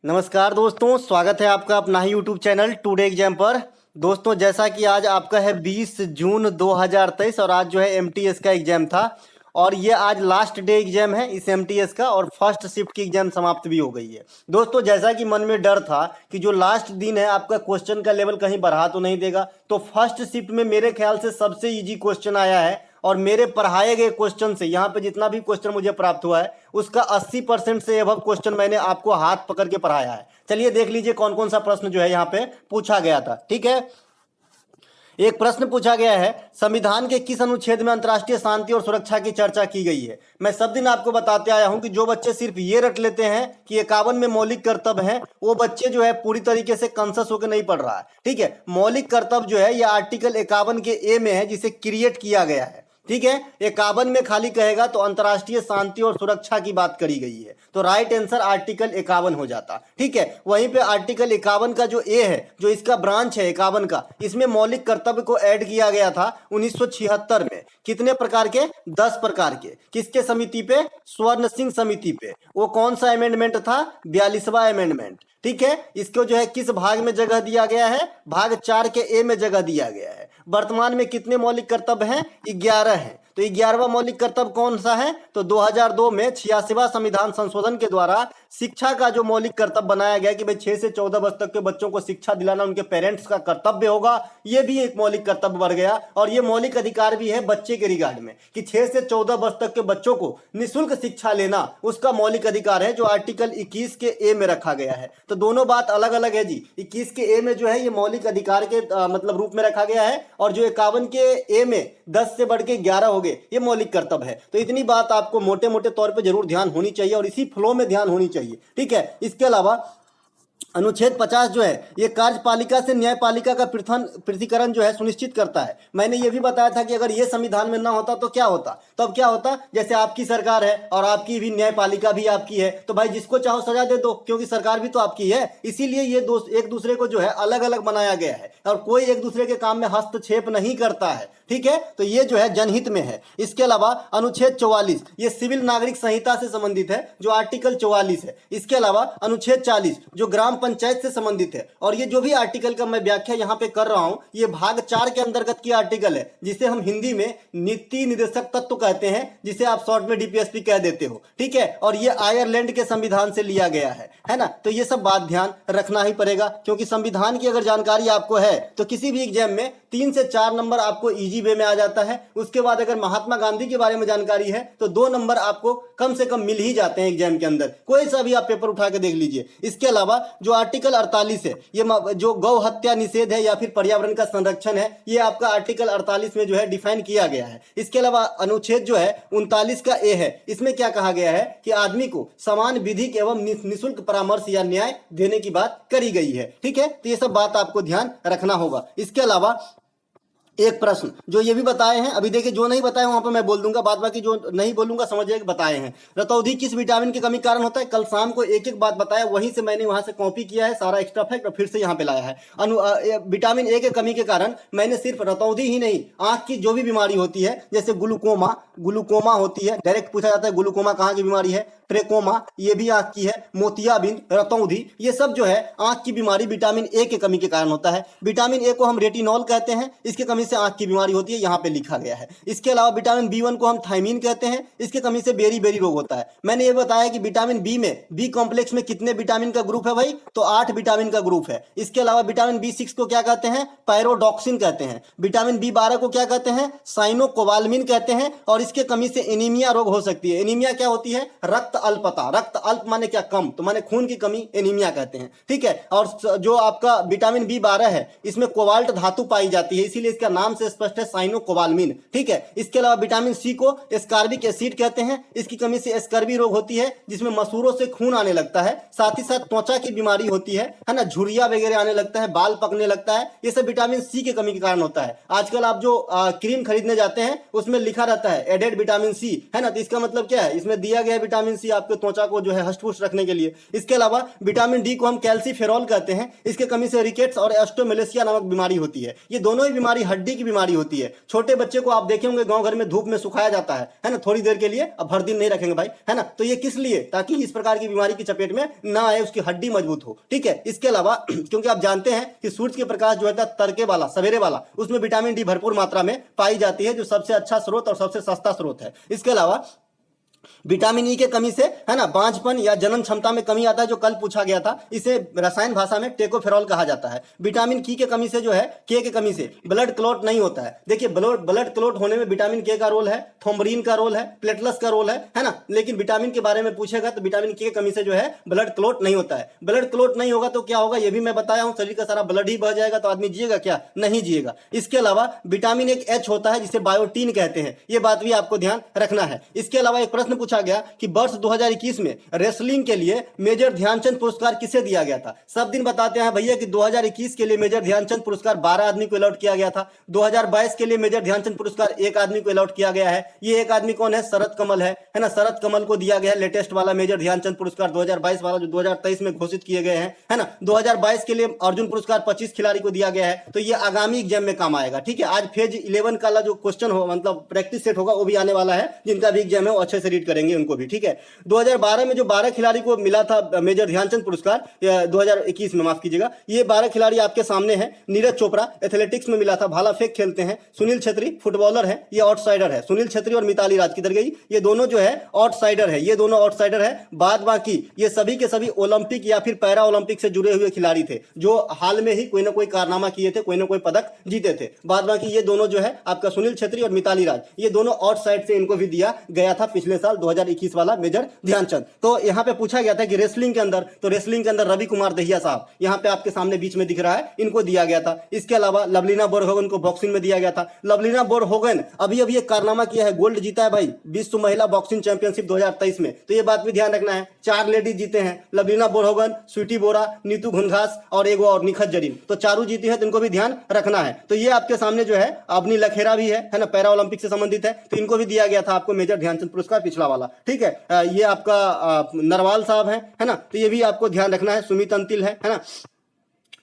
नमस्कार दोस्तों, स्वागत है आपका अपना ही यूट्यूब चैनल टुडे एग्जाम पर। दोस्तों, जैसा कि आज आपका है 20 जून 2023 और आज जो है एमटीएस का एग्जाम था और ये आज लास्ट डे एग्जाम है इस एमटीएस का और फर्स्ट शिफ्ट की एग्जाम समाप्त भी हो गई है। दोस्तों, जैसा कि मन में डर था कि जो लास्ट दिन है आपका क्वेश्चन का लेवल कहीं बढ़ा तो नहीं देगा, तो फर्स्ट शिफ्ट में मेरे ख्याल से सबसे इजी क्वेश्चन आया है और मेरे पढ़ाए गए क्वेश्चन से यहाँ पे जितना भी क्वेश्चन मुझे प्राप्त हुआ है उसका 80% से एबव क्वेश्चन मैंने आपको हाथ पकड़ के पढ़ाया है। चलिए देख लीजिए कौन कौन सा प्रश्न जो है यहाँ पे पूछा गया था। ठीक है, एक प्रश्न पूछा गया है, संविधान के किस अनुच्छेद में अंतर्राष्ट्रीय शांति और सुरक्षा की चर्चा की गई है। मैं सब दिन आपको बताते आया हूं कि जो बच्चे सिर्फ ये रट लेते हैं कि 51 में मौलिक कर्तव्य हैं, वो बच्चे जो है पूरी तरीके से कंसस होकर नहीं पढ़ रहा है। ठीक है, मौलिक कर्तव्य जो है ये आर्टिकल 51 के ए में है जिसे क्रिएट किया गया है। ठीक है, 51 में खाली कहेगा तो अंतर्राष्ट्रीय शांति और सुरक्षा की बात करी गई है, तो राइट आंसर आर्टिकल 51 हो जाता। ठीक है, वहीं पे आर्टिकल 51 का जो ए है, जो इसका ब्रांच है 51 का, इसमें मौलिक कर्तव्य को ऐड किया गया था 1976 में। कितने प्रकार के? 10 प्रकार के। किसके समिति पे? स्वर्ण सिंह समिति पे। वो कौन सा अमेंडमेंट था? 42वां अमेंडमेंट। ठीक है, इसको जो है किस भाग में जगह दिया गया है? भाग 4 के ए में जगह दिया गया है। वर्तमान में कितने मौलिक कर्तव्य हैं? 11 हैं। तो 11वां मौलिक कर्तव्य कौन सा है? तो 2002 में 86वां संविधान संशोधन के द्वारा शिक्षा का जो मौलिक कर्तव्य बनाया गया कि भाई 6 से 14 वर्ष तक के बच्चों को शिक्षा दिलाना उनके पेरेंट्स का कर्तव्य होगा, ये भी एक मौलिक कर्तव्य बढ़ गया और ये मौलिक अधिकार भी है बच्चे के रिगार्ड में कि 6 से 14 वर्ष तक के बच्चों को निःशुल्क शिक्षा लेना उसका मौलिक अधिकार है, जो आर्टिकल 21 के ए में रखा गया है। तो दोनों बात अलग अलग है जी। 21 के ए में जो है ये मौलिक अधिकार के मतलब रूप में रखा गया है और जो 51 के ए में 10 से बढ़ के 11 हो गए, ये मौलिक कर्तव्य है। तो इतनी बात आपको मोटे मोटे तौर पे जरूर ध्यान होनी चाहिए और इसी फ्लो में ध्यान होनी चाहिए। ठीक है, इसके अलावा अनुच्छेद 50 जो है ये कार्यपालिका से न्यायपालिका का पृथकीकरण जो है सुनिश्चित करता है। मैंने ये भी बताया था कि अगर ये संविधान में ना होता तो क्या होता? तब क्या होता? जैसे आपकी सरकार है और आपकी भी न्यायपालिका भी आपकी है, तो भाई जिसको चाहो सजा दे दो, क्योंकि सरकार भी तो आपकी है। इसीलिए ये एक दूसरे को जो है अलग अलग बनाया गया है और कोई एक दूसरे के काम में हस्तक्षेप नहीं करता है। ठीक है, तो ये जो है जनहित में है। इसके अलावा अनुच्छेद 44 ये सिविल नागरिक संहिता से संबंधित है, जो आर्टिकल 44 है। इसके अलावा अनुच्छेद 40 जो ग्राम पंचायत से संबंधित है और ये जो भी आर्टिकल का मैं व्याख्या यहाँ पे कर रहा हूं ये भाग 4 के अंतर्गत की आर्टिकल है, जिसे हम हिंदी में नीति निर्देशक तत्व कहते हैं, जिसे आप शॉर्ट में डीपीएसपी कह देते हो। ठीक है, और ये आयरलैंड के संविधान से लिया गया है ना। तो ये सब बात ध्यान रखना ही पड़ेगा, क्योंकि संविधान की अगर जानकारी आपको है तो किसी भी एग्जाम में 3 से 4 नंबर आपको इजी वे में आ जाता है। उसके बाद अगर महात्मा गांधी के बारे में जानकारी है तो 2 नंबर आपको कम से कम मिल ही जाते हैं एग्जाम के अंदर, कोई सा भी आप पेपर उठा के देख लीजिए। इसके अलावा जो आर्टिकल 48 है, ये जो गौ हत्या निषेध है या फिर पर्यावरण का संरक्षण है, ये आपका आर्टिकल 48 में जो है डिफाइन किया गया है। इसके अलावा अनुच्छेद जो है 39 का ए है, इसमें क्या कहा गया है कि आदमी को समान विधिक एवं निःशुल्क परामर्श या न्याय देने की बात करी गई है। ठीक है, तो ये सब बात आपको ध्यान रखना होगा। इसके अलावा एक प्रश्न जो ये भी बताए हैं, अभी देखिए जो नहीं बताए वहां पर मैं बोल दूंगा, बाद बाकी जो नहीं बोलूंगा समझिए कि बताए हैं। रतौंधी किस विटामिन की कमी कारण होता है? कल शाम को एक एक बात बताया, वहीं से मैंने वहां से कॉपी किया है सारा एक्स्ट्रा फैक्ट और फिर से यहाँ पे लाया है। विटामिन ए के कमी के कारण मैंने सिर्फ रतौंधी ही नहीं, आंख की जो भी बीमारी होती है, जैसे ग्लूकोमा होती है, डायरेक्ट पूछा जाता है ग्लूकोमा कहाँ की बीमारी है, ट्रेकोमा ये भी आंख की है, मोतियाबिंद, रतौंधी, ये सब जो है आंख की बीमारी विटामिन ए के कमी के कारण होता है। विटामिन ए को हम रेटिनॉल कहते हैं, इसके कमी से आंख की बीमारी होती है, यहाँ पे लिखा गया है। इसके अलावा विटामिन B1 को हम थायमीन कहते हैं, इसके कमी से बेरी रोग होता है। मैंने ये बताया कि विटामिन बी में, बी कॉम्प्लेक्स में कितने विटामिन का ग्रुप है भाई? तो 8 विटामिन का ग्रुप है। इसके अलावा विटामिन B6 को क्या कहते हैं? पायरोडॉक्सिन कहते हैं। विटामिन B12 को क्या कहते हैं? साइनोकोबालमिन कहते हैं। और इसके कमी से एनीमिया रोग हो सकती है। एनीमिया क्या होती है? रक्त अल्पता। रक्त अल्प माने क्या? कम, तो माने खून की कमी, एनीमिया कहते हैं। ठीक है, और जो आपका विटामिन B12 है इसमें कोबाल्ट धातु पाई जाती है, इसीलिए इसका नाम से स्पष्ट है साइनोकोबालमिन। ठीक है, इसके अलावा विटामिन सी को एस्कॉर्बिक एसिड कहते हैं, इसकी कमी से एस्कर्बी रोग होती है, जिसमें मसूरों से खून आने लगता है, साथ ही साथ त्वचा की बीमारी होती है ना, झुर्रिया वगैरह आने लगता है, बाल पकने लगता है, ये सब विटामिन सी की कमी के कारण होता है। आजकल आप जो क्रीम खरीदने जाते हैं उसमें लिखा रहता है एडेड विटामिन सी, है ना, तो इसका मतलब क्या है? इसमें दिया गया विटामिन सी सी आपके त्वचा को जो है हष्ट-पुष्ट रखने के लिए। इसके अलावा विटामिन डी को हम कैल्सीफेरॉल कहते हैं, इसके कमी से रिकेट्स और एस्टोमेलेसिया नामक बीमारी होती है। ये दोनों ही बीमारी हड्डी की बीमारी होती है। छोटे बच्चे को आप देखे होंगे गांव घर में धूप में सुखाया जाता है ना, थोड़ी देर के लिए, अब हर दिन नहीं रखेंगे भाई, है ना। तो ये किस लिए, ताकि इस प्रकार की बीमारी की चपेट में ना आए, उसकी हड्डी मजबूत हो, ठीक है। इसके अलावा क्योंकि आप जानते हैं कि सूरज के प्रकाश जो है तड़के वाला, सवेरे वाला, उसमें विटामिन डी भरपूर मात्रा में पाई जाती है, जो सबसे अच्छा स्रोत और सबसे सस्ता स्रोत है। इसके अलावा विटामिन ई के कमी से, है ना, बांझपन या जनन क्षमता में कमी आता है, जो कल पूछा गया था। इसे रसायन भाषा में टेकोफेरॉल कहा जाता है। विटामिन की के कमी से जो है, के के कमी से ब्लड क्लॉट नहीं होता है। देखिए ब्लड क्लॉट होने में विटामिन के का रोल है, थोम्बरिन का रोल है, प्लेटलेट्स का रोल है ना। लेकिन विटामिन के बारे में पूछेगा तो विटामिन के कमी से जो है ब्लड क्लॉट नहीं होता है। ब्लड क्लॉट नहीं होगा तो क्या होगा, ये भी मैं बताया हूं, शरीर का सारा ब्लड ही बह जाएगा, तो आदमी जिएगा क्या, नहीं जिएगा। इसके अलावा विटामिन एक एच होता है, जिसे बायोटीन कहते हैं, ये बात भी आपको ध्यान रखना है। इसके अलावा एक प्रश्न पूछा गया कि वर्ष 2021 में रेसलिंग के लिए मेजर ध्यानचंद पुरस्कार किसे दिया गया था। सब दिन बताते हैं भैया कि 2021 के लिए मेजर ध्यानचंद पुरस्कार 12 आदमी को अलॉट किया गया था। 2022 के लिए मेजर ध्यानचंद पुरस्कार 1 आदमी को अलॉट किया गया है। ये एक आदमी कौन है, शरद कमल है ना। शरद कमल को दिया गया है लेटेस्ट वाला मेजर ध्यानचंद पुरस्कार 2022 वाला, जो 2023 में घोषित किए गए हैं, है ना। 2022 के लिए अर्जुन पुरस्कार 25 खिलाड़ी को दिया गया है। तो ये आगामी एग्जाम में काम आएगा, ठीक है। आज फेज 11 का जो क्वेश्चन हो, मतलब प्रैक्टिस सेट होगा, वो भी आने वाला है। जिनका भी एग्जाम है वो अच्छे से रीड करेंगे उनको भी, ठीक है। 2012 में जो 12 खिलाड़ी को मिला था मेजर ध्यानचंद पुरस्कार, 2021 में माफ कीजिएगा, ये 12 खिलाड़ी आपके सामने हैं। नीरज चोपड़ा एथलेटिक्स में मिला था, भाला फेंक खेलते हैं। सुनील छेत्री फुटबॉलर है, ये आउटसाइडर है। सुनील छेत्री और मिताली राज किधर गई, ये दोनों जो है आउटसाइडर है, ये दोनों आउटसाइडर है। बाद बाकी ये सभी के सभी ओलंपिक या फिर पैरा ओलंपिक से जुड़े हुए खिलाड़ी थे, जो हाल में ही कोई ना कोई कारनामा किए थे, कोई ना कोई पदक जीते थे। बाद बाकी ये दोनों जो है आपका सुनील छेत्री और मिताली राज, ये दोनों आउटसाइड से इनको भी दिया गया था पिछले साल 2021 वाला मेजर ध्यानचंद। तो यहाँ पे पूछा गया था कि रेसलिंग के अंदर, तो रेसलिंग के अंदर रवि कुमार दहिया साहब यहाँ पे आपके सामने बीच में दिख रहा है, इनको दिया गया था। इसके अलावा लवलीना बोरगोहेन को बॉक्सिंग में दिया गया था। लवलीना बोरगोहेन अभी अभी एक कारनामा किया है, गोल्ड जीता है भाई, विश्व महिला बॉक्सिंग चैंपियनशिप 2023 में। तो ये बात भी ध्यान रखना है, 4 लेडीज जीते हैं, लवलीना बोरगोहेन, स्वीटी बोरा, नीतू घुनघास और एगो और निखत जरीन, तो चारों जीती है, तो इनको भी ध्यान रखना है। तो ये आपके सामने जो है अवनी लखेरा भी है ना, पैरा ओलंपिक से संबंधित है, तो इनको भी दिया गया था आपको मेजर ध्यानचंद पुरस्कार पिछला वाला, ठीक है। ये आपका नरवाल साहब है ना, तो ये भी आपको ध्यान रखना है। सुमित अंतिल है ना।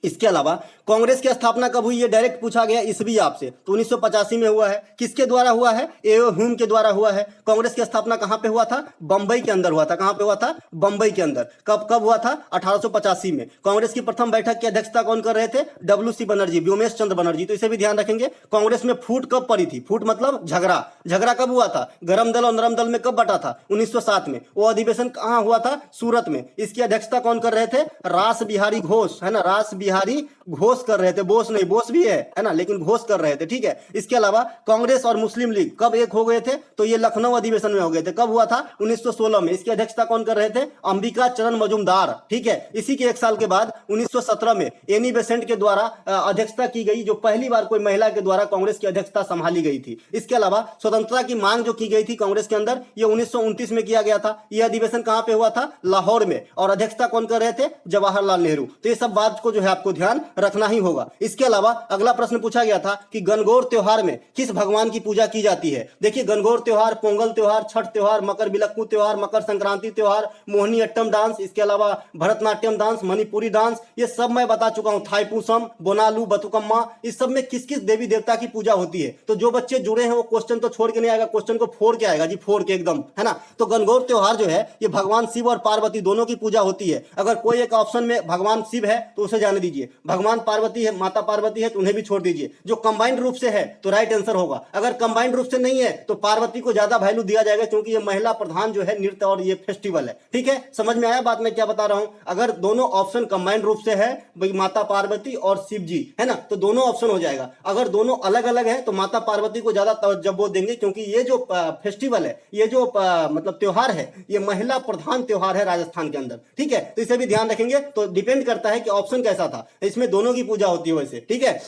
इसके अलावा कांग्रेस की स्थापना कब हुई, ये डायरेक्ट पूछा गया इसवी आपसे, तो 1985 में हुआ है। किसके द्वारा हुआ है, एओ ह्यूम के द्वारा हुआ है। कांग्रेस की स्थापना कहां पे हुआ था, बंबई के अंदर हुआ था। कहां पे हुआ था, बंबई के अंदर। कब हुआ था, 1885 में। कांग्रेस की प्रथम बैठक की अध्यक्षता कौन कर रहे थे, डब्ल्यू.सी. बनर्जी, व्योमेश चंद्र बनर्जी। तो इसे भी ध्यान रखेंगे। कांग्रेस में फूट कब पड़ी थी, फूट मतलब झगड़ा कब हुआ था, गरम दल और नरम दल में कब बटा था, 1907 में। वो अधिवेशन कहां हुआ था, सूरत में। इसकी अध्यक्षता कौन कर रहे थे, रास बिहारी घोष, है ना, रास बिहारी घोष कर रहे थे, बोस नहीं, बोस भी है ना, लेकिन घोष कर रहे थे, ठीक है। इसके अलावा कांग्रेस और मुस्लिम लीग कब एक हो गए थे, तो ये लखनऊ अधिवेशन में हो गए थे। कब हुआ था, 1916 में। इसकी अध्यक्षता कौन कर रहे थे, अंबिका चरण मजूमदार, ठीक है। इसी के एक साल के बाद 1917 में एनी बेसेंट के द्वारा अध्यक्षता की गई, जो पहली बार कोई महिला के द्वारा कांग्रेस की अध्यक्षता संभाली गई थी। इसके अलावा स्वतंत्रता की मांग जो की गई थी कांग्रेस के अंदर, ये 1929 में किया गया था। यह अधिवेशन कहां पे हुआ था, लाहौर में, और अध्यक्षता कौन कर रहे थे, जवाहरलाल नेहरू। तो ये सब बात को जो है आपको ध्यान रखना ही होगा। इसके अलावा अगला प्रश्न पूछा गया था कि गणगौर त्योहार में किस भगवान की पूजा की जाती है। देखिए गणगौर त्योहार, पोंगल त्योहार, छठ त्योहार, मकर बिलक्कू त्योहार, मकर संक्रांति त्योहार, मोहिनी अट्टम डांस, इसके अलावा भरतनाट्यम डांस, मणिपुरी डांस, ये सब मैं बता चुका हूं। थाईपुसम, बोनालू, बतुकम्मा, इस सब में किस किस देवी देवता की पूजा होती है। तो जो बच्चे जुड़े हैं वो क्वेश्चन तो छोड़ के नहीं आएगा, क्वेश्चन को फोड़ के आएगा जी, फोड़ के एकदम, है ना। तो गणगौर त्योहार जो है ये भगवान शिव और पार्वती दोनों की पूजा होती है। अगर कोई एक ऑप्शन में भगवान शिव है तो उसे जाने दीजिए, भगवान पार्वती है, माता पार्वती है, तो उन्हें भी छोड़ दीजिए। जो कंबाइंड रूप से है तो राइट आंसर होगा। अगर कंबाइंड रूप से नहीं है तो पार्वती को ज्यादा वैल्यू दिया जाएगा, क्योंकि ये महिला प्रधान जो है नृत्य और ये फेस्टिवल है, ठीक है। समझ में आया बात मैं क्या बता रहा हूं। अगर दोनों ऑप्शन कंबाइंड रूप से है, भाई माता पार्वती और शिव जी, है ना, तो दोनों ऑप्शन हो जाएगा। अगर दोनों अलग अलग है तो माता पार्वती को ज्यादा तवज्जो देंगे, क्योंकि ये जो फेस्टिवल है, ये जो मतलब त्योहार है, ये महिला प्रधान त्योहार है राजस्थान के अंदर, ठीक है। तो इसे भी ध्यान रखेंगे। तो डिपेंड करता है कि ऑप्शन कैसा था, इसमें दोनों की पूजा होती है वैसे, ठीक है।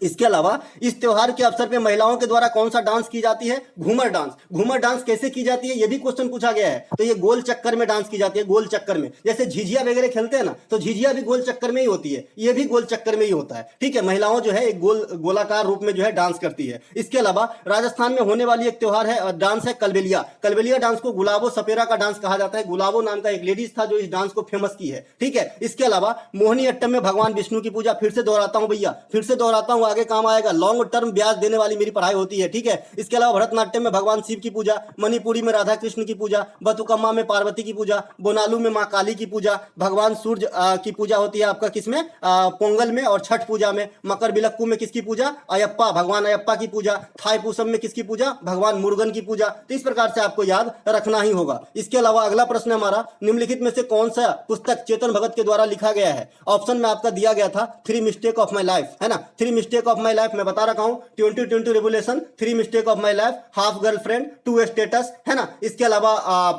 इसके अलावा इस त्योहार के अवसर पे महिलाओं के द्वारा कौन सा डांस की जाती है? घूमर डांस। घूमर डांस कैसे की जाती है ये भी क्वेश्चन पूछा गया है। तो ये गोल चक्कर में डांस की जाती है, गोल चक्कर में। जैसे झिझिया वगैरह खेलते हैं ना, तो झिझिया भी गोल चक्कर में ही होती है, ये भी गोल चक्कर में ही होता है। ठीक है, महिलाओं जो है एक गोलाकार रूप में जो है डांस करती है। इसके अलावा राजस्थान में होने वाली एक त्योहार है, डांस है कलबेलिया। कलबेलिया डांस को गुलाबो सपेरा का डांस कहा जाता है। गुलाबो नाम का एक लेडीज था जो इस डांस को फेमस की है। ठीक है, इसके अलावा मोहिनी अट्टम में भगवान विष्णु की पूजा। फिर से दोहराता हूं भैया, फिर से दोहराता हूं, आगे काम आएगा। लॉन्ग टर्म ब्याज देने वाली मेरी पढ़ाई होती है। ठीक है, इसके अलावा भरतनाट्यम में भगवान शिव की पूजा, मणिपुरी में राधा कृष्ण की पूजा, बथुकम्मा में पार्वती की पूजा, बोनालू में मां काली की पूजा, भगवान सूर्य की पूजा होती है आपका किसमें? पोंगल में और छठ पूजा में। मकर बिलक्कू में किसकी पूजा? अयप्पा, भगवान अयप्पा की पूजा। थाई पूसम में किसकी पूजा? भगवान मुरुगन की पूजा। तो इस प्रकार से आपको याद रखना ही होगा। इसके अलावा अगला प्रश्न हमारा, निम्नलिखित में से कौन सा पुस्तक चेतन भगत के द्वारा लिखा गया है? ऑप्शन में आपका दिया गया था 3 मिस्टेक ऑफ माई लाइफ, है ना। 3 मिस्टेक ऑफ माई लाइफ मैं बता रखा हूं, 2020 revolution, 3 mistake of my life, half girlfriend, 2 status, है ना। इसके अलावा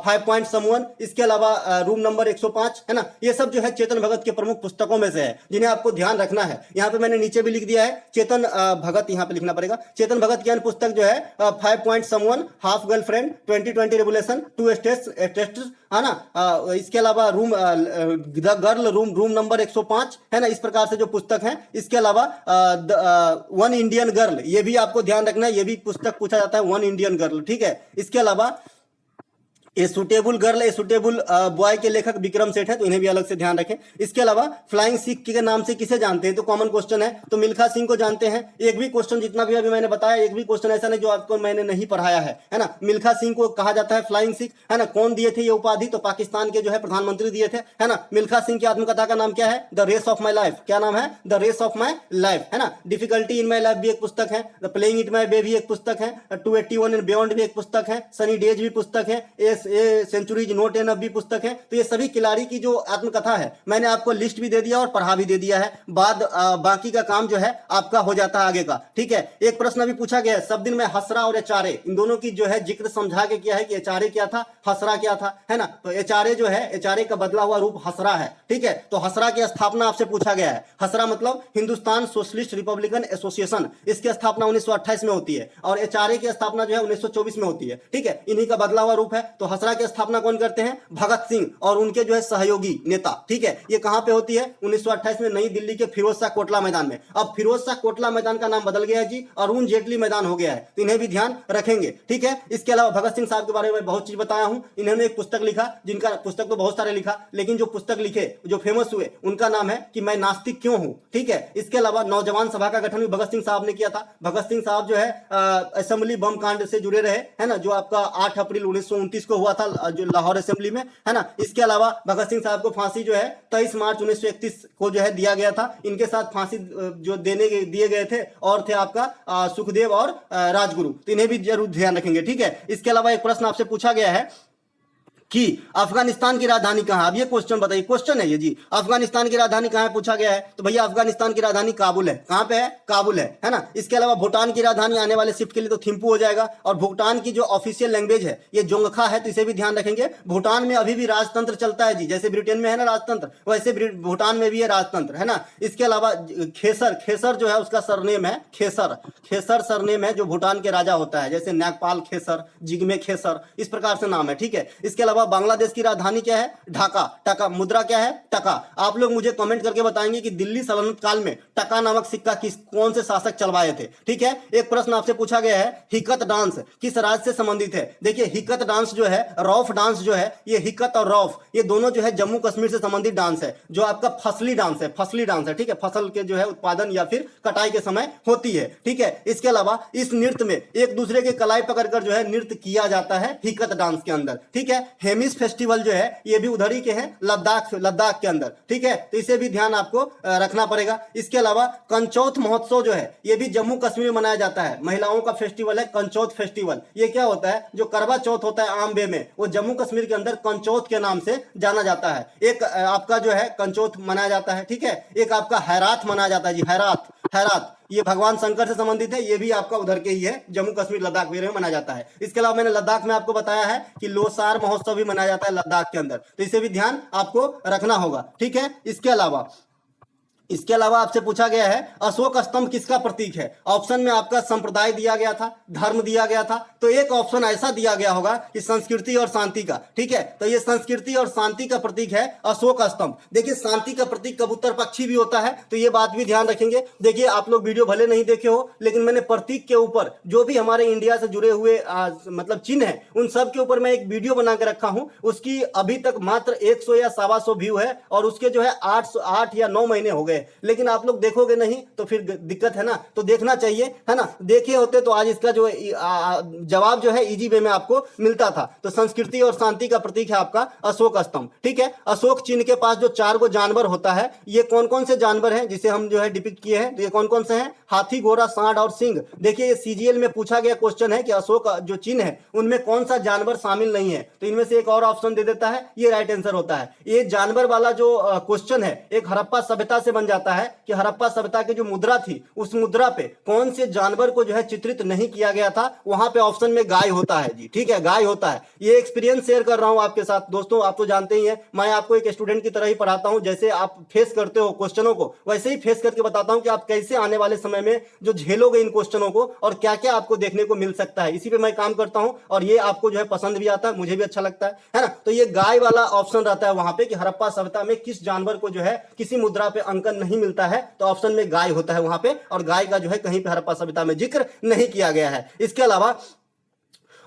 5 पॉइंट समवन, इसके अलावा रूम नंबर 105, है ना। ये सब जो है चेतन भगत के प्रमुख पुस्तकों में से है जिन्हें आपको ध्यान रखना है। यहाँ पे मैंने नीचे भी लिख दिया है चेतन भगत, यहाँ पे लिखना पड़ेगा चेतन भगत की अन्य पुस्तक जो है 5 point someone, half girlfriend, 2020 revolution, 2 status, है ना। इसके अलावा room the girl room number 105, है ना। इस प्रकार से जो पुस्तक है। इसके अलावा 1 इंडियन गर्ल, ये भी आपको ध्यान रखना है, ये भी पुस्तक पूछा जाता है, 1 इंडियन गर्ल। ठीक है, इसके अलावा a suitable girl, a suitable boy के लेखक विक्रम सेठ है, तो इन्हें भी अलग से ध्यान रखें। इसके अलावा फ्लाइंग सिख के नाम से किसे जानते हैं? तो कॉमन क्वेश्चन है, तो मिल्खा सिंह को जानते हैं। एक भी क्वेश्चन जितना भी अभी मैंने बताया, एक भी क्वेश्चन ऐसा नहीं जो आपको मैंने नहीं पढ़ाया है ना। मिल्खा सिंह को कहा जाता है फ्लाइंग सिख, है ना। कौन दिए थे ये उपाधि? तो पाकिस्तान के जो है प्रधानमंत्री दिए थे, है ना। मिल्खा सिंह की आत्मकथा का नाम क्या है? The race of my life. क्या नाम है? The race of my life, है ना। डिफिकल्टी इन माई लाइफ भी एक पुस्तक है, द प्लेइंग इट माई वे भी एक पुस्तक है, 281 एंड बियॉन्ड भी एक पुस्तक है, सनी डेज भी पुस्तक है, ए सेंचुरी नोट एन भी पुस्तक है। तो ये सभी खिलाड़ी की जो आत्मकथा है, मैंने आपको लिस्ट भी दे दिया और पढ़ा भी दे दिया है। बाकी का काम जो है आपका हो जाता है आगे का। ठीक है, एक प्रश्न अभी पूछा गया है, सब दिन में हसरा और एचआरए, इन दोनों की जो है जिक्र समझा के किया है कि एचआरए क्या था, हसरा क्या था, है ना। तो एचआरए जो है, एचआरए का बदला हुआ रूप हसरा है। ठीक है, तो हसरा की स्थापना आपसे पूछा गया है। हसरा मतलब हिंदुस्तान सोशलिस्ट रिपब्लिकन एसोसिएशन, इसकी स्थापना 1928 में होती है और एचआरए की स्थापना जो है 1924 में होती है। ठीक है, इन्हीं का बदला हुआ रूप है। तो हसरा की स्थापना कौन करते हैं? भगत सिंह और उनके जो है सहयोगी नेता। ठीक है, ये कहां पे होती है? 1928 में नई दिल्ली के फिरोज शाह कोटला मैदान में। अब फिरोज शाह कोटला मैदान का नाम बदल गया है जी, अरुण जेटली मैदान हो गया है, तो इन्हें भी ध्यान रखेंगे। ठीक है, इसके अलावा भगत सिंह साहब के बारे में बहुत चीज बताया हूं। इन्होंने एक पुस्तक लिखा, जिनका पुस्तक तो बहुत सारे लिखा, लेकिन जो पुस्तक लिखे जो फेमस हुए उनका नाम है कि मैं नास्तिक क्यों हूं। ठीक है, इसके अलावा नौजवान सभा का गठन भी भगत सिंह साहब ने किया था। भगत सिंह साहब जो है असेंबली बम कांड से जुड़े रहे, है ना, जो आपका 8 अप्रैल 1929 को हुआ था जो लाहौर असेंबली में, है ना। इसके अलावा भगत सिंह साहब को फांसी जो है 23 मार्च 1931 को जो है दिया गया था। इनके साथ फांसी जो दिए गए थे और थे आपका सुखदेव और राजगुरु, तो इन्हें भी जरूर ध्यान रखेंगे। ठीक है, इसके अलावा एक प्रश्न आपसे पूछा गया है कि अफगानिस्तान की राजधानी कहां? अब ये क्वेश्चन बताइए, क्वेश्चन है ये जी, अफगानिस्तान की राजधानी कहां है पूछा गया है। तो भैया अफगानिस्तान की राजधानी काबुल है। कहां पे है? काबुल है ना। इसके अलावा भूटान की राजधानी आने वाले शिफ्ट के लिए तो थिम्पू हो जाएगा। और भूटान की जो ऑफिशियल लैंग्वेज है ये जोंगखा है, तो इसे भी ध्यान रखेंगे। भूटान में अभी भी राजतंत्र चलता है जी, जैसे ब्रिटेन में है ना राजतंत्र, वैसे भूटान में भी है राजतंत्र, है ना। इसके अलावा खेसर जो है उसका सरनेम है खेसर सरनेम है, जो भूटान के राजा होता है, जैसे नागपाल खेसर, जिग्मे खेसर, इस प्रकार से नाम है। ठीक है, इसके अलावा बांग्लादेश की राजधानी क्या है? ढाका। मुद्रा क्या है? टका। आप लोग मुझे कमेंट करके बताएंगे कि दिल्ली सल्तनत काल में टका नामक सिक्का कौन से शासक चलवाए थे। ठीक है, एक प्रश्न आपसे पूछा गया है, हिकत डांस किस राज्य से संबंधित है? देखिए हिकत डांस जो है, रौफ डांस जो है, ये हिकत और रौफ ये दोनों जो है जम्मू कश्मीर से संबंधित डांस है, जो आपका फसली डांस है। ठीक है, फसल के जो है उत्पादन या फिर कटाई के समय होती है। ठीक है, इसके अलावा इस नृत्य में एक दूसरे के कलाई पकड़कर जो है नृत्य किया जाता है हिकत डांस के अंदर। ठीक है, हेमिस फेस्टिवल जो है ये भी उधर ही के हैं, लद्दाख के अंदर। ठीक है, तो इसे भी ध्यान आपको रखना पड़ेगा। इसके अलावा कंचौथ महोत्सव जो है ये भी जम्मू कश्मीर में मनाया जाता है, महिलाओं का फेस्टिवल है कंचौथ फेस्टिवल। ये क्या होता है? जो करवा चौथ होता है आम बे में, वो जम्मू कश्मीर के अंदर कंचौथ के नाम से जाना जाता है। एक आपका जो है कंचौथ मनाया जाता है। ठीक है, एक आपका हैरात मनाया जाता है जी, हैरात ये भगवान शंकर से संबंधित है, ये भी आपका उधर के ही है, जम्मू कश्मीर लद्दाख में मनाया जाता है। इसके अलावा मैंने लद्दाख में आपको बताया है कि लोसार महोत्सव भी मनाया जाता है लद्दाख के अंदर, तो इसे भी ध्यान आपको रखना होगा। ठीक है, इसके अलावा इसके अलावा आपसे पूछा गया है अशोक स्तंभ किसका प्रतीक है। ऑप्शन में आपका संप्रदाय दिया गया था, धर्म दिया गया था, तो एक ऑप्शन ऐसा दिया गया होगा कि संस्कृति और शांति का। ठीक है, तो ये संस्कृति और शांति का प्रतीक है अशोक स्तंभ। देखिए शांति का प्रतीक कबूतर पक्षी भी होता है, तो ये बात भी ध्यान रखेंगे। देखिए आप लोग वीडियो भले नहीं देखे हो, लेकिन मैंने प्रतीक के ऊपर जो भी हमारे इंडिया से जुड़े हुए मतलब चिन्ह है उन सब के ऊपर मैं एक वीडियो बना के रखा हूं। उसकी अभी तक मात्र 100 या 125 व्यू है और उसके जो है 8 या 9 महीने हो गए, लेकिन आप लोग देखोगे नहीं तो फिर दिक्कत है ना। तो देखना चाहिए, है ना। देखे होते तो आज इसका जो जवाब जो है इजी वे में आपको मिलता था। तो संस्कृति और शांति का प्रतीक है आपका अशोक स्तंभ। ठीक है, अशोक चिन्ह के पास जो 4 गो जानवर होता है, ये कौन कौन से जानवर हैं जिसे हम जो है डिपिक्ट किए हैं, तो ये कौन कौन से हैं, हाथी, घोड़ा, सांड और सिंह। देखिए ये सीजीएल में पूछा गया क्वेश्चन है कि अशोक जो चिन्ह है उनमें कौन सा जानवर शामिल नहीं है, तो इनमें से एक और ऑप्शन दे देता है, ये राइट आंसर होता है। ये जानवर वाला जो क्वेश्चन है एक हड़प्पा सभ्यता से बन जाता है कि हड़प्पा सभ्यता की जो मुद्रा थी उस मुद्रा पे कौन से जानवर को जो है चित्रित नहीं किया गया था, वहां पे ऑप्शन में गाय होता है जी। ठीक है, गाय होता है। ये एक्सपीरियंस शेयर कर रहा हूं आपके साथ दोस्तों। आप तो जानते ही हैं मैं आपको एक स्टूडेंट की तरह ही पढ़ाता हूं, जैसे आप फेस करते हो क्वेश्चनों को वैसे ही फेस करके बताता हूं कि आप कैसे आने वाले समय में जो झेलोगे इन क्वेश्चनों को और क्या क्या आपको देखने को मिल सकता है। इसी पे मैं काम करता हूं और ये आपको जो है पसंद भी आता है, मुझे भी अच्छा लगता है ना। तो ये गाय वाला ऑप्शन रहता है वहां पे कि हड़प्पा सभ्यता में किस जानवर को जो है किसी मुद्रा पे अंकन नहीं मिलता है, तो ऑप्शन में गाय होता है वहां पे, और गाय का जो है कहीं पे हड़प्पा सभ्यता में जिक्र नहीं किया गया है। इसके अलावा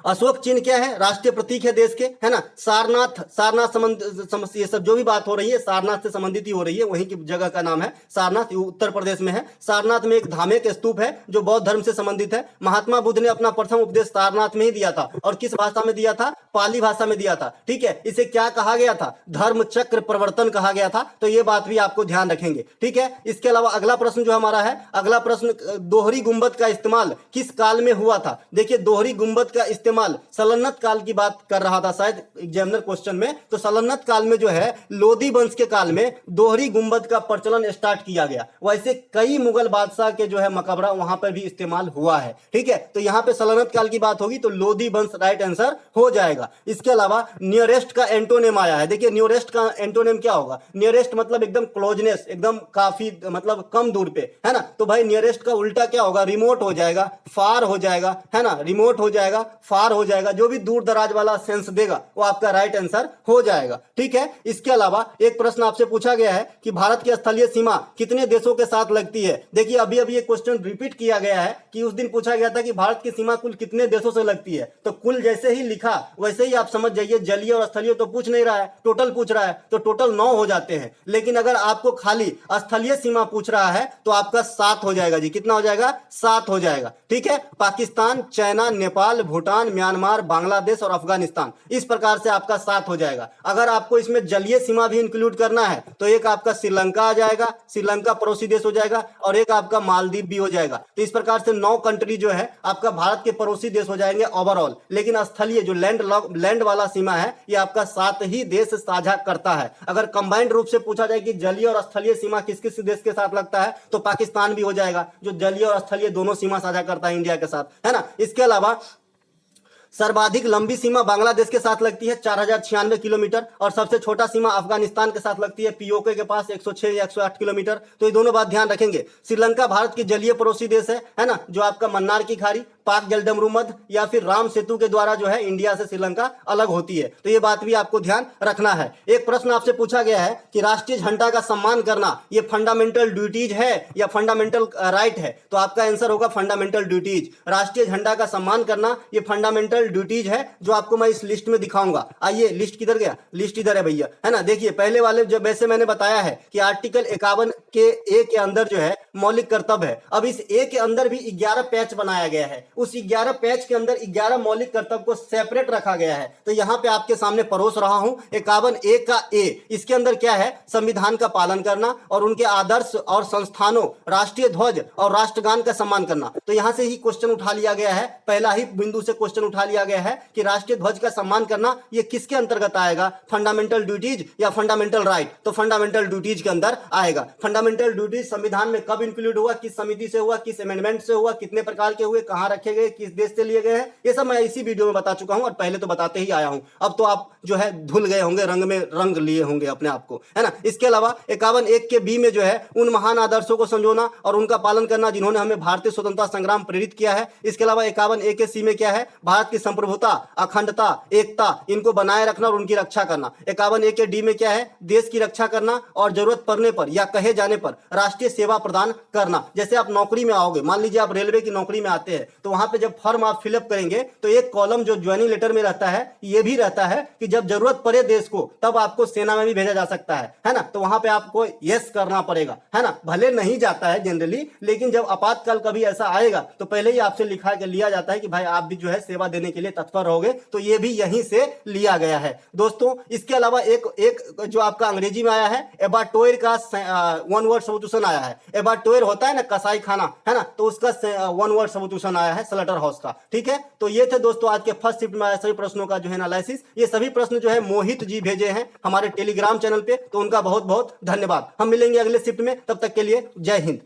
अशोक चिन्ह क्या है, राष्ट्रीय प्रतीक है देश के, है ना। सारनाथ संबंध ये सब जो भी बात हो रही है सारनाथ से संबंधित ही हो रही है, वहीं की जगह का नाम है सारनाथ, उत्तर प्रदेश में है। सारनाथ में एक धार्मिक स्तूप है जो बौद्ध धर्म से संबंधित है। महात्मा बुद्ध ने अपना प्रथम उपदेश सारनाथ में ही दिया था, और किस भाषा में दिया था, पाली भाषा में दिया था। ठीक है, इसे क्या कहा गया था, धर्म चक्र प्रवर्तन कहा गया था, तो ये बात भी आपको ध्यान रखेंगे। ठीक है, इसके अलावा अगला प्रश्न जो हमारा है, अगला प्रश्न दोहरी गुंबद का इस्तेमाल किस काल में हुआ था। देखिए दोहरी गुंबद का इस्तेमाल सल्तनत काल की बात कर रहा था शायद एग्जामिनर क्वेश्चन में, तो सल्तनत काल में जो है लोधी वंश के काल में दोहरी गुंबद का प्रचलन स्टार्ट किया गया। वैसे कई मुगल बादशाह के जो है मकबरा वहां पर भी इस्तेमाल हुआ है। ठीक है, तो यहां पे सल्तनत काल की बात होगी तो लोधी वंश राइट आंसर हो जाएगा। इसके अलावा नियरेस्ट का एंटोनिम आया है। देखिए नियरेस्ट का एंटोनिम क्या होगा, नियरेस्ट मतलब एकदम क्लोजनेस, एकदम काफी मतलब कम दूर पे, है ना। तो भाई नियरेस्ट का उल्टा क्या होगा, रिमोट हो जाएगा, फार हो जाएगा, है ना। रिमोट हो जाएगा, फार हो जाएगा, जो भी दूर दराज वाला सेंस देगा वो आपका राइट आंसर हो जाएगा। ठीक है, इसके अलावा एक प्रश्न आपसे पूछा गया है कि भारत की स्थलीय सीमा कितने देशों के साथ लगती है। देखिए अभी अभी ये क्वेश्चन रिपीट किया गया है कि उस दिन पूछा गया था कि भारत की सीमा कुल कितने देशों से लगती है, तो कुल जैसे ही लिखा वैसे ही आप समझ जाइए जलीय और स्थलीय तो पूछ नहीं रहा है, टोटल पूछ रहा है, तो टोटल 9 हो जाते हैं। लेकिन अगर आपको खाली स्थलीय सीमा पूछ रहा है तो आपका 7 हो जाएगा जी। कितना हो जाएगा, 7 हो जाएगा। ठीक है, पाकिस्तान, चाइना, नेपाल, भूटान, म्यांमार, बांग्लादेश और अफगानिस्तान, इस प्रकार से आपका 7 हो जाएगा। अगर आपको इसमें जलीय सीमा भी इंक्लूड करना है तो एक आपका श्रीलंका आ जाएगा, श्रीलंका पड़ोसी देश हो जाएगा, और एक आपका मालदीव भी हो जाएगा। तो इस प्रकार से 9 कंट्री जो है आपका भारत के पड़ोसी देश हो जाएंगे ओवरऑल। लेकिन स्थलीय जो लैंड वाला सीमा है ये आपका 7 ही देश साझा करता है। अगर कंबाइंड रूप से पूछा जाए कि जलीय और स्थलीय सीमा किस किस देश के साथ लगता है तो पाकिस्तान भी हो जाएगा, जो जलीय और स्थलीय दोनों सीमा साझा करता है इंडिया के साथ, है ना। इसके अलावा सर्वाधिक लंबी सीमा बांग्लादेश के साथ लगती है 4096 किलोमीटर, और सबसे छोटा सीमा अफगानिस्तान के साथ लगती है पीओके के पास 106 या 108 किलोमीटर। तो ये दोनों बात ध्यान रखेंगे। श्रीलंका भारत की जलीय पड़ोसी देश है ना, जो आपका मन्नार की खाड़ी, पाक जलडमरू मध्य या फिर राम सेतु के द्वारा जो है इंडिया से श्रीलंका अलग होती है। तो ये बात भी आपको ध्यान रखना है। एक प्रश्न आपसे पूछा गया है कि राष्ट्रीय झंडा का सम्मान करना ये फंडामेंटल ड्यूटीज है या फंडामेंटल राइट है, तो आपका आंसर होगा फंडामेंटल ड्यूटीज। राष्ट्रीय झंडा का सम्मान करना ये फंडामेंटल ड्यूटीज है, जो आपको मैं इस लिस्ट में दिखाऊंगा। आइए, लिस्ट किधर गया, लिस्ट इधर है भैया, है ना। देखिए पहले वाले जो वैसे मैंने बताया है कि आर्टिकल 51 के ए के अंदर जो है मौलिक कर्तव्य है। अब इस ए के अंदर भी 11 पैच बनाया गया है, उस 11 पैच के अंदर 11 मौलिक कर्तव्य को सेपरेट रखा गया है। तो यहां पे आपके सामने परोस रहा हूं 51 ए का ए। इसके अंदर क्या है, संविधान का पालन करना और उनके आदर्श और संस्थानों, राष्ट्रीय ध्वज और राष्ट्रगान का सम्मान करना। तो यहां से ही क्वेश्चन उठा लिया गया है, पहला ही बिंदु से क्वेश्चन उठा लिया गया है कि राष्ट्रीय ध्वज का सम्मान करना ये किसके अंतर्गत आएगा, फंडामेंटल ड्यूटीज या फंडामेंटल राइट। तो फंडामेंटल ड्यूटीज के अंदर आएगा। फंडामेंटल ड्यूटीज संविधान में कब इंक्लूड हुआ, किस समिति से हुआ, किस अमेंडमेंट से हुआ, कितने प्रकार के हुए, कहां रखे रखे गए, किस देश से लिए गए हैं, ये सब मैं इसी वीडियो में बता चुका हूं और पहले तो बताते ही आया हूं। अब तो आप जो है धुल गए होंगे, रंग में रंग लिए होंगे अपने आप को, है ना। इसके अलावा 51(1) के बी में जो है उन महान आदर्शों को संजोना और उनका पालन करना जिन्होंने हमें भारतीय स्वतंत्रता संग्राम प्रेरित किया है। इसके अलावा 51(a) के सी में क्या है, भारत की संप्रभुता, अखंडता, एकता इनको बनाए रखना और उनकी रक्षा करना। 51(a) के डी में क्या है, देश की रक्षा करना और जरूरत पड़ने पर या कहे जाने पर राष्ट्रीय सेवा प्रदान करना। जैसे आप नौकरी में आओगे, मान लीजिए आप रेलवे की नौकरी में आते हैं, तो वहां पे जब फॉर्म आप फिलअप करेंगे तो एक कॉलम जो ज्वाइनिंग लेटर में रहता है ये भी रहता है कि जब जरूरत पड़े देश को तब आपको सेना में भी भेजा जा सकता है ना। तो वहां पे आपको यस करना पड़ेगा, है ना। भले नहीं जाता है जनरली, लेकिन जब आपातकाल कभी ऐसा आएगा तो पहले ही आपसे लिखा के लिया जाता है कि भाई आप भी जो है सेवा देने के लिए तत्पर रहोगे। तो ये भी यहीं से लिया गया है दोस्तों। इसके अलावा एक जो आपका अंग्रेजी में आया है, एबाटोयर का वन वर्ड सब्स्टिट्यूशन आया है। एबाटोयर होता है ना कसाई खाना, है ना, तो उसका वन वर्ड सब्स्टिट्यूशन आया है स्लॉटर हाउस का। ठीक है, तो ये थे दोस्तों आज के फर्स्ट शिफ्ट में आए सभी प्रश्नों का जो है एनालिसिस। ये सभी प्रश्न जो है मोहित जी भेजे हैं हमारे टेलीग्राम चैनल पे, तो उनका बहुत बहुत धन्यवाद। हम मिलेंगे अगले शिफ्ट में, तब तक के लिए जय हिंद।